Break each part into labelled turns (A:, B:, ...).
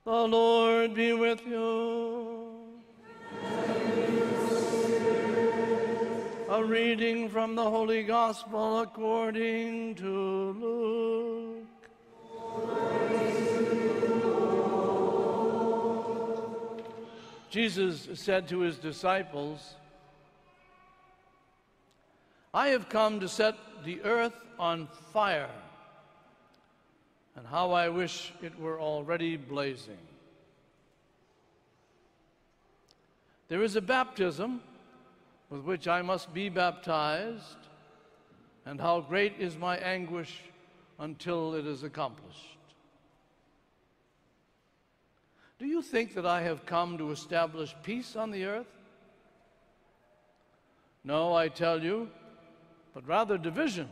A: The Lord be with you. A reading from the Holy Gospel according to Luke. Jesus said to his disciples, I have come to set the earth on fire, and how I wish it were already blazing. There is a baptism with which I must be baptized, and how great is my anguish until it is accomplished. Do you think that I have come to establish peace on the earth? No, I tell you, but rather division.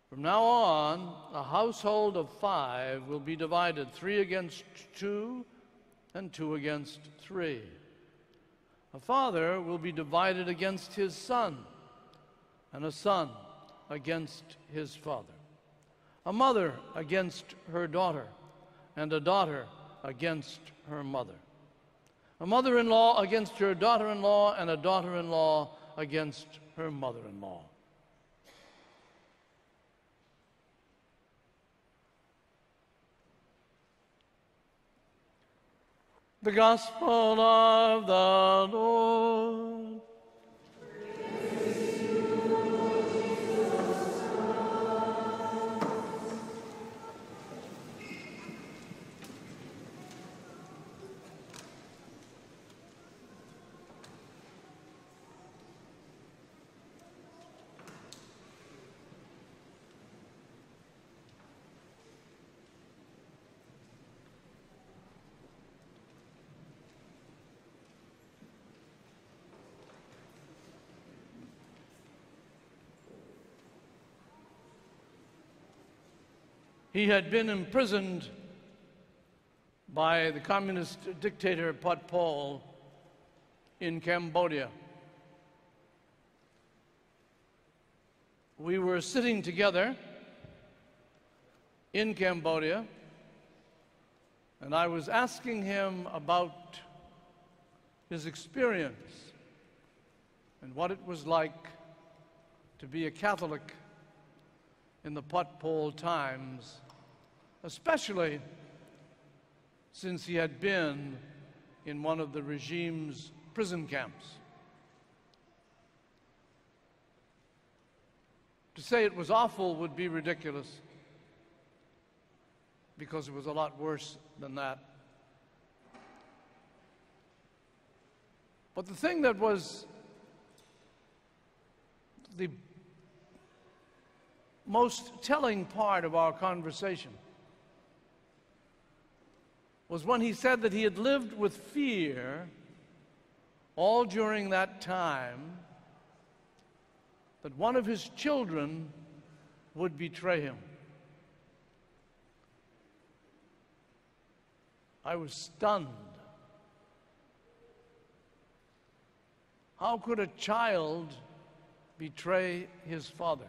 A: From now on, a household of 5 will be divided, 3 against 2 and 2 against 3. A father will be divided against his son, and a son against his father. A mother against her daughter, and a daughter against her mother. A mother-in-law against her daughter-in-law, and a daughter-in-law against her mother-in-law. The Gospel of the Lord. He had been imprisoned by the communist dictator Pol Pot in Cambodia. We were sitting together in Cambodia, and I was asking him about his experience and what it was like to be a Catholic in the Pol Pot times, especially since he had been in one of the regime's prison camps. To say it was awful would be ridiculous, because it was a lot worse than that. But the thing that was the most telling part of our conversation was when he said that he had lived with fear all during that time that one of his children would betray him. I was stunned. How could a child betray his father?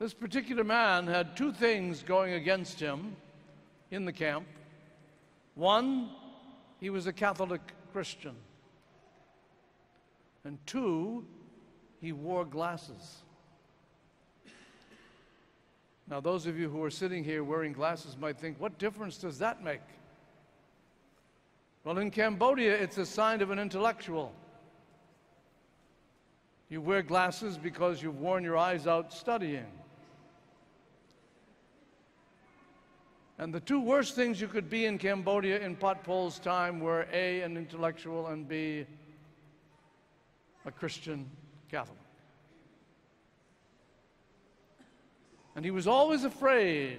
A: This particular man had 2 things going against him in the camp. One, he was a Catholic Christian. And 2, he wore glasses. Now, those of you who are sitting here wearing glasses might think, what difference does that make? Well, in Cambodia, it's a sign of an intellectual. You wear glasses because you've worn your eyes out studying. And the 2 worst things you could be in Cambodia in Pol Pot's time were A, an intellectual, and B, a Christian Catholic. And he was always afraid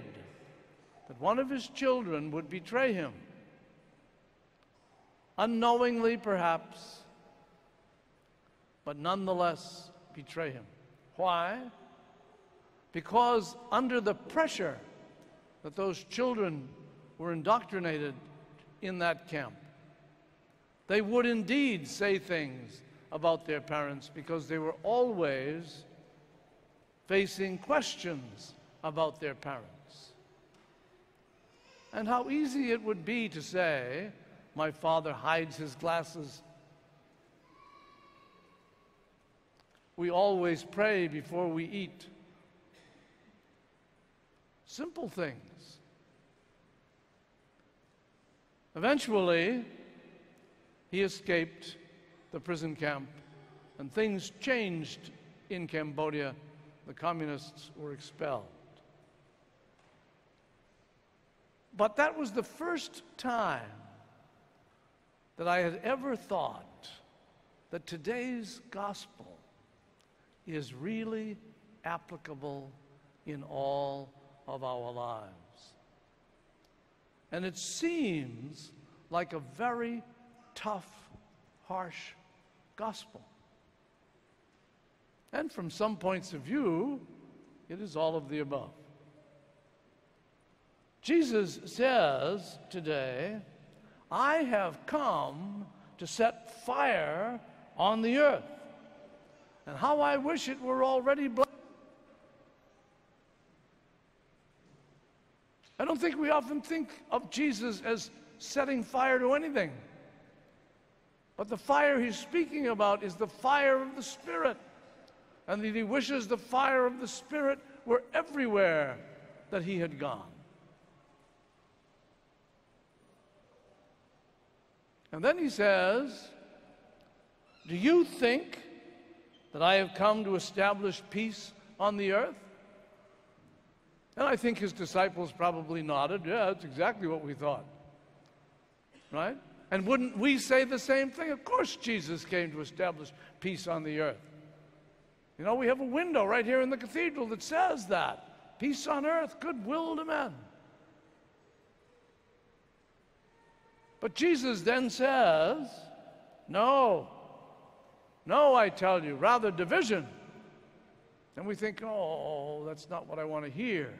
A: that one of his children would betray him. Unknowingly, perhaps, but nonetheless betray him. Why? Because under the pressure that those children were indoctrinated in that camp, they would indeed say things about their parents, because they were always facing questions about their parents. And how easy it would be to say, my father hides his glasses. We always pray before we eat. Simple things. Eventually, he escaped the prison camp, and things changed in Cambodia. The communists were expelled. But that was the first time that I had ever thought that today's gospel is really applicable in all of our lives. And it seems like a very tough, harsh gospel. And from some points of view, it is all of the above. Jesus says today, I have come to set fire on the earth. And how I wish it were already blazing. I don't think we often think of Jesus as setting fire to anything. But the fire he's speaking about is the fire of the Spirit. And that he wishes the fire of the Spirit were everywhere that he had gone. And then he says, do you think that I have come to establish peace on the earth? And I think his disciples probably nodded. Yeah, that's exactly what we thought. Right? And wouldn't we say the same thing? Of course Jesus came to establish peace on the earth. You know, we have a window right here in the cathedral that says that. Peace on earth, goodwill to men. But Jesus then says, no, I tell you, rather division. And we think, oh, that's not what I want to hear.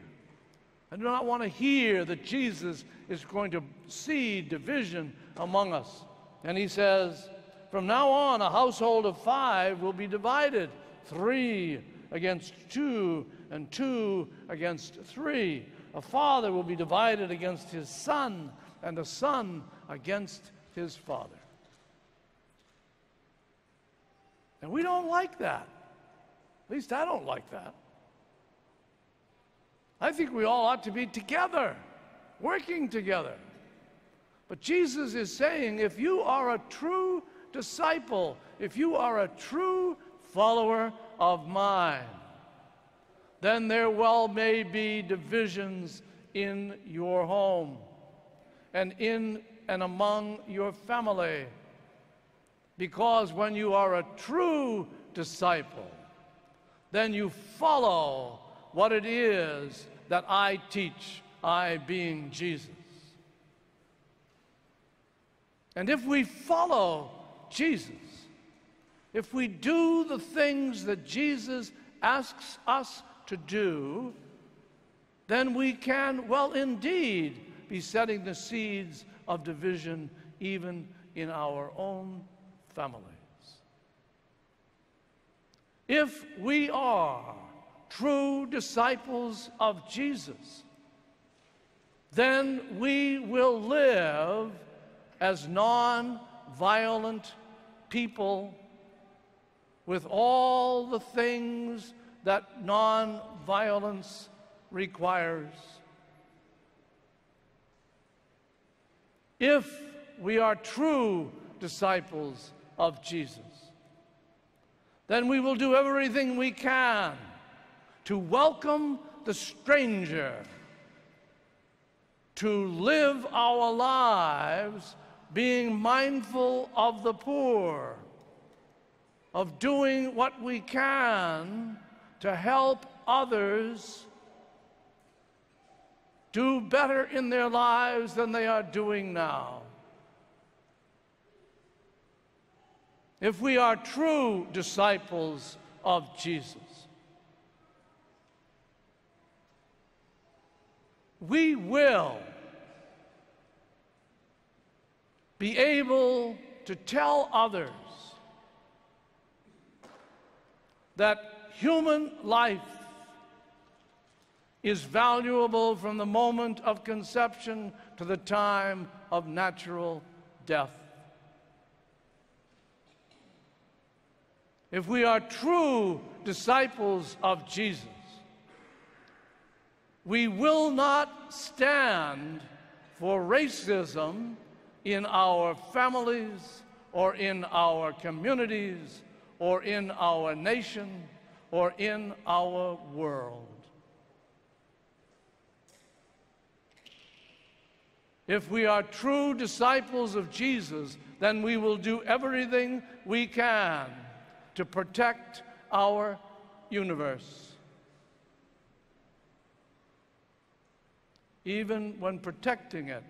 A: I do not want to hear that Jesus is going to see division among us. And he says, from now on, a household of 5 will be divided, 3 against 2, and 2 against 3. A father will be divided against his son, and a son against his father. And we don't like that. At least I don't like that. I think we all ought to be together, working together. But Jesus is saying, if you are a true disciple, if you are a true follower of mine, then there well may be divisions in your home and in and among your family. Because when you are a true disciple, then you follow what it is that I teach, I being Jesus. And if we follow Jesus, if we do the things that Jesus asks us to do, then we can, well, indeed, be setting the seeds of division even in our own families. If we are true disciples of Jesus, then we will live as non-violent people with all the things that non-violence requires. If we are true disciples of Jesus, then we will do everything we can to welcome the stranger, to live our lives being mindful of the poor, of doing what we can to help others do better in their lives than they are doing now. If we are true disciples of Jesus, we will be able to tell others that human life is valuable from the moment of conception to the time of natural death. If we are true disciples of Jesus, we will not stand for racism in our families or in our communities or in our nation or in our world. If we are true disciples of Jesus, then we will do everything we can to protect our universe, even when protecting it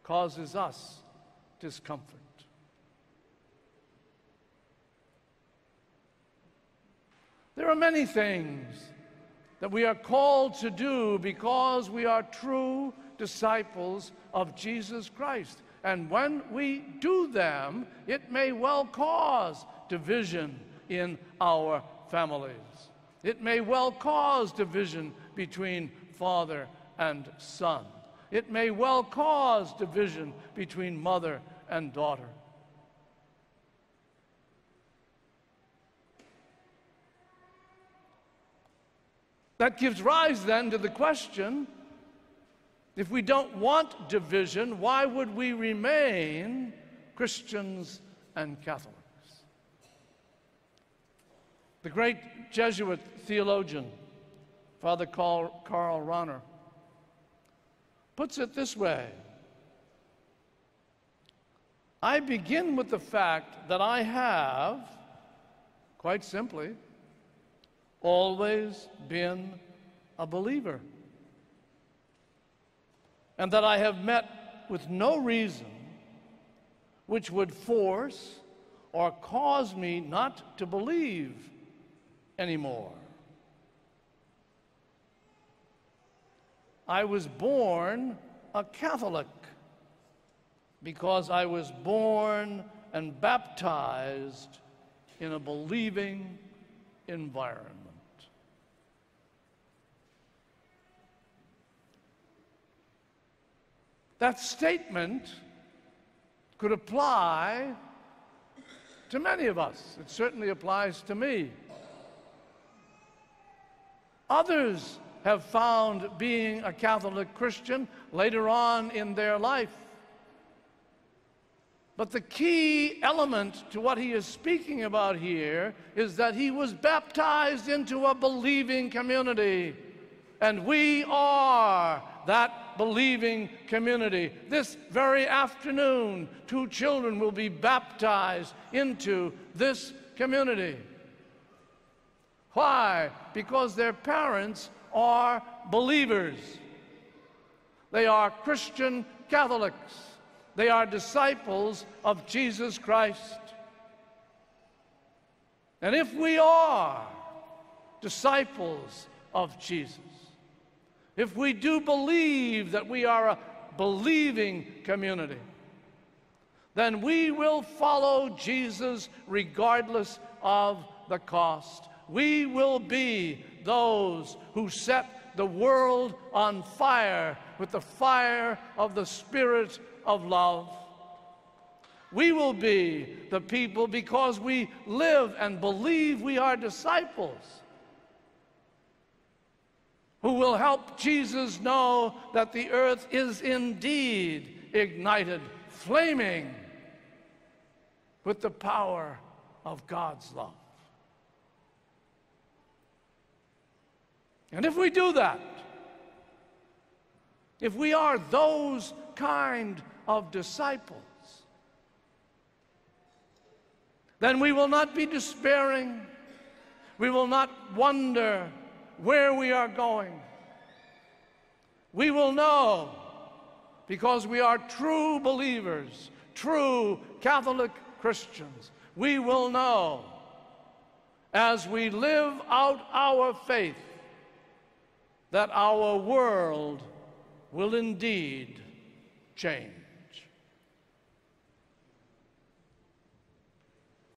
A: causes us discomfort. There are many things that we are called to do because we are true disciples of Jesus Christ. And when we do them, it may well cause division in our families. It may well cause division between father and son. It may well cause division between mother and daughter. That gives rise then to the question, if we don't want division, why would we remain Christians and Catholics? The great Jesuit theologian, Father Karl Rahner, puts it this way: I begin with the fact that I have, quite simply, always been a believer, and that I have met with no reason which would force or cause me not to believe anymore. I was born a Catholic because I was born and baptized in a believing environment. That statement could apply to many of us. It certainly applies to me. Others have found being a Catholic Christian later on in their life. But the key element to what he is speaking about here is that he was baptized into a believing community. And we are that believing community. This very afternoon, 2 children will be baptized into this community. Why? Because their parents are believers. They are Christian Catholics. They are disciples of Jesus Christ. And if we are disciples of Jesus, if we do believe that we are a believing community, then we will follow Jesus regardless of the cost. We will be those who set the world on fire with the fire of the Spirit of love. We will be the people, because we live and believe we are disciples, who will help Jesus know that the earth is indeed ignited, flaming with the power of God's love. And if we do that, if we are those kind of disciples, then we will not be despairing. We will not wonder where we are going. We will know, because we are true believers, true Catholic Christians, we will know as we live out our faith that our world will indeed change.